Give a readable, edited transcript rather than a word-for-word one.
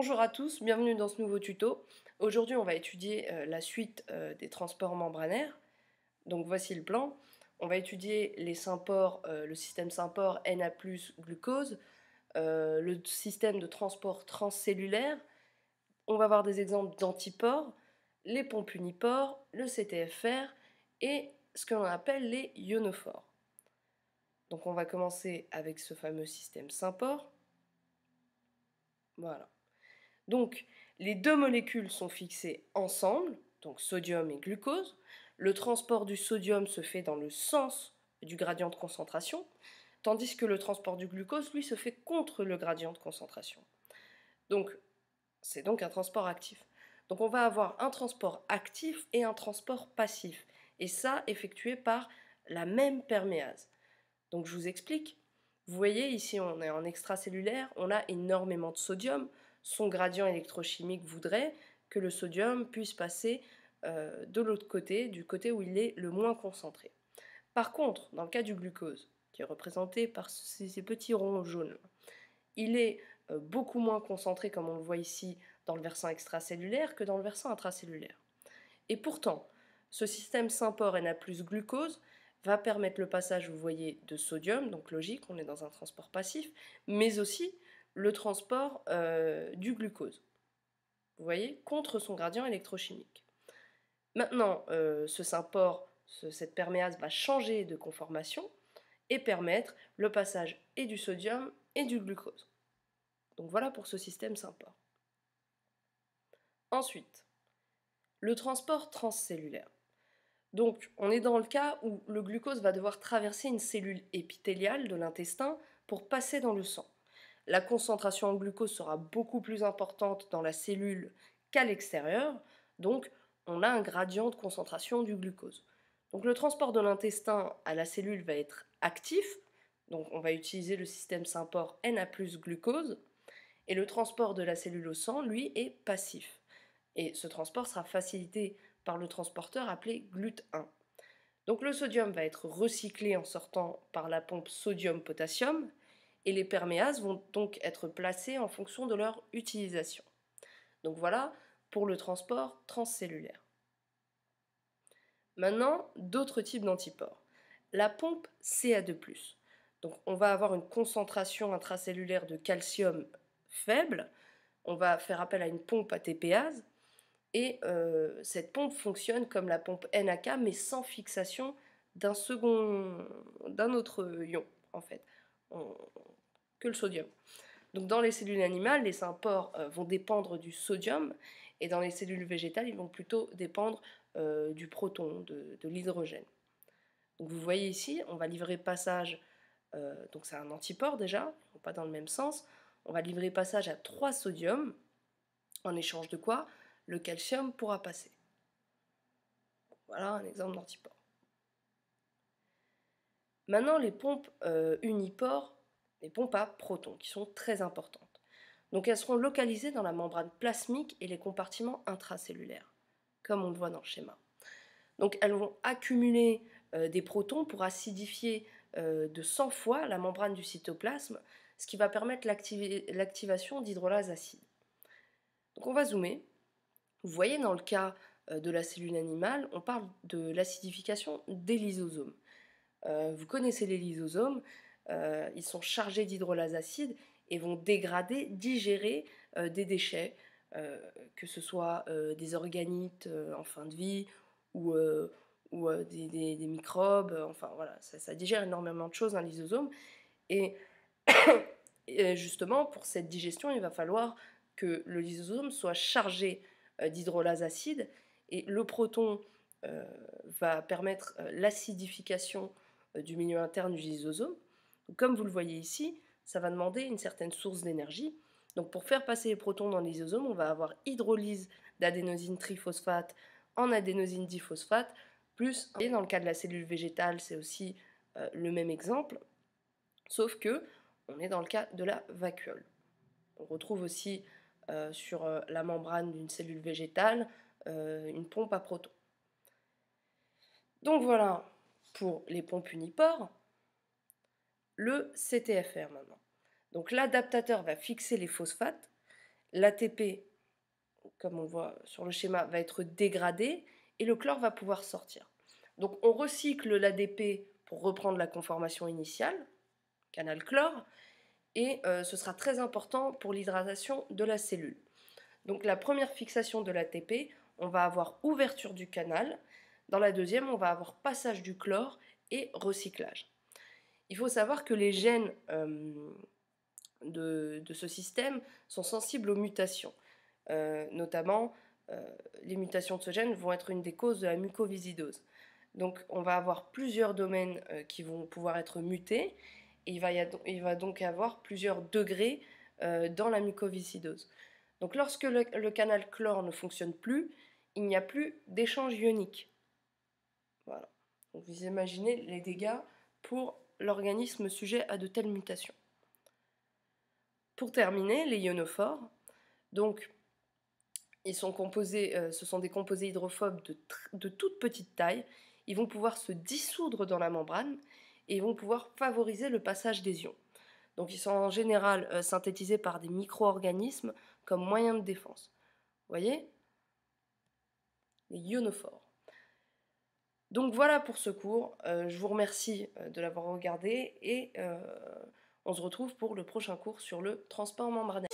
Bonjour à tous, bienvenue dans ce nouveau tuto. Aujourd'hui on va étudier la suite des transports membranaires. Donc voici le plan. On va étudier les sympores, le système sympore Na+, glucose, le système de transport transcellulaire. On va voir des exemples d'antipores, les pompes unipores, le CTFR et ce que l'on appelle les ionophores. Donc on va commencer avec ce fameux système sympore. Voilà. Donc, les deux molécules sont fixées ensemble, donc sodium et glucose. Le transport du sodium se fait dans le sens du gradient de concentration, tandis que le transport du glucose, lui, se fait contre le gradient de concentration. Donc, c'est donc un transport actif. Donc, on va avoir un transport actif et un transport passif, et ça effectué par la même perméase. Donc, je vous explique. Vous voyez, ici, on est en extracellulaire, on a énormément de sodium. Son gradient électrochimique voudrait que le sodium puisse passer de l'autre côté, du côté où il est le moins concentré. Par contre, dans le cas du glucose, qui est représenté par ces petits ronds jaunes, il est beaucoup moins concentré, comme on le voit ici, dans le versant extracellulaire que dans le versant intracellulaire. Et pourtant, ce système sympore Na+ glucose va permettre le passage, vous voyez, de sodium, donc logique, on est dans un transport passif, mais aussi le transport du glucose, vous voyez, contre son gradient électrochimique. Maintenant, ce sympore, cette perméase va changer de conformation et permettre le passage et du sodium et du glucose. Donc voilà pour ce système sympore. Ensuite, le transport transcellulaire. Donc, on est dans le cas où le glucose va devoir traverser une cellule épithéliale de l'intestin pour passer dans le sang. La concentration en glucose sera beaucoup plus importante dans la cellule qu'à l'extérieur, donc on a un gradient de concentration du glucose. Donc le transport de l'intestin à la cellule va être actif, donc on va utiliser le système sympore Na+ glucose, et le transport de la cellule au sang, lui, est passif. Et ce transport sera facilité par le transporteur appelé GLUT1. Donc le sodium va être recyclé en sortant par la pompe sodium-potassium et les perméases vont donc être placées en fonction de leur utilisation. Donc voilà pour le transport transcellulaire. Maintenant, d'autres types d'antipores. La pompe Ca2+. Donc on va avoir une concentration intracellulaire de calcium faible. On va faire appel à une pompe ATPase. Et cette pompe fonctionne comme la pompe NAK, mais sans fixation d'un autre ion, en fait, que le sodium. Donc dans les cellules animales, les sympores vont dépendre du sodium, et dans les cellules végétales, ils vont plutôt dépendre du proton, de l'hydrogène. Donc vous voyez ici, on va livrer passage, donc c'est un antipore déjà, pas dans le même sens, on va livrer passage à 3 sodiums, en échange de quoi le calcium pourra passer. Voilà un exemple d'antipore. Maintenant, les pompes unipores, les pompes à protons, qui sont très importantes. Donc elles seront localisées dans la membrane plasmique et les compartiments intracellulaires, comme on le voit dans le schéma. Donc elles vont accumuler des protons pour acidifier de 100 fois la membrane du cytoplasme, ce qui va permettre l'activation d'hydrolase acide. Donc on va zoomer. Vous voyez, dans le cas de la cellule animale, on parle de l'acidification des lysosomes. Vous connaissez les lysosomes, ils sont chargés d'hydrolase acide et vont dégrader, digérer des déchets, que ce soit des organites en fin de vie ou des microbes, enfin voilà, ça digère énormément de choses, un lysosome. Et, et justement, pour cette digestion, il va falloir que le lysosome soit chargé d'hydrolase acide, et le proton va permettre l'acidification du milieu interne du lysosome. Donc, comme vous le voyez ici, ça va demander une certaine source d'énergie. Donc pour faire passer les protons dans le lysosome, on va avoir hydrolyse d'adénosine triphosphate en adénosine diphosphate, plus, et dans le cas de la cellule végétale, c'est aussi le même exemple, sauf que on est dans le cas de la vacuole. On retrouve aussi sur la membrane d'une cellule végétale une pompe à protons. Donc voilà pour les pompes unipores. Le CTFR maintenant. Donc l'adaptateur va fixer les phosphates, l'ATP, comme on voit sur le schéma, va être dégradé et le chlore va pouvoir sortir. Donc on recycle l'ADP pour reprendre la conformation initiale, canal chlore, et ce sera très important pour l'hydratation de la cellule. Donc la première fixation de l'ATP, on va avoir ouverture du canal. Dans la deuxième, on va avoir passage du chlore et recyclage. Il faut savoir que les gènes de ce système sont sensibles aux mutations. Notamment, les mutations de ce gène vont être une des causes de la mucoviscidose. Donc on va avoir plusieurs domaines qui vont pouvoir être mutés, et il va donc y avoir plusieurs degrés dans la mucoviscidose. Donc lorsque le canal chlore ne fonctionne plus, il n'y a plus d'échange ionique. Voilà. Donc vous imaginez les dégâts pour l'organisme sujet à de telles mutations. Pour terminer, les ionophores, donc ce sont des composés hydrophobes de toute petite taille. Ils vont pouvoir se dissoudre dans la membrane et ils vont pouvoir favoriser le passage des ions. Donc ils sont en général synthétisés par des micro-organismes comme moyen de défense. Vous voyez? Les ionophores. Donc voilà pour ce cours. Je vous remercie de l'avoir regardé et on se retrouve pour le prochain cours sur le transport membranaire.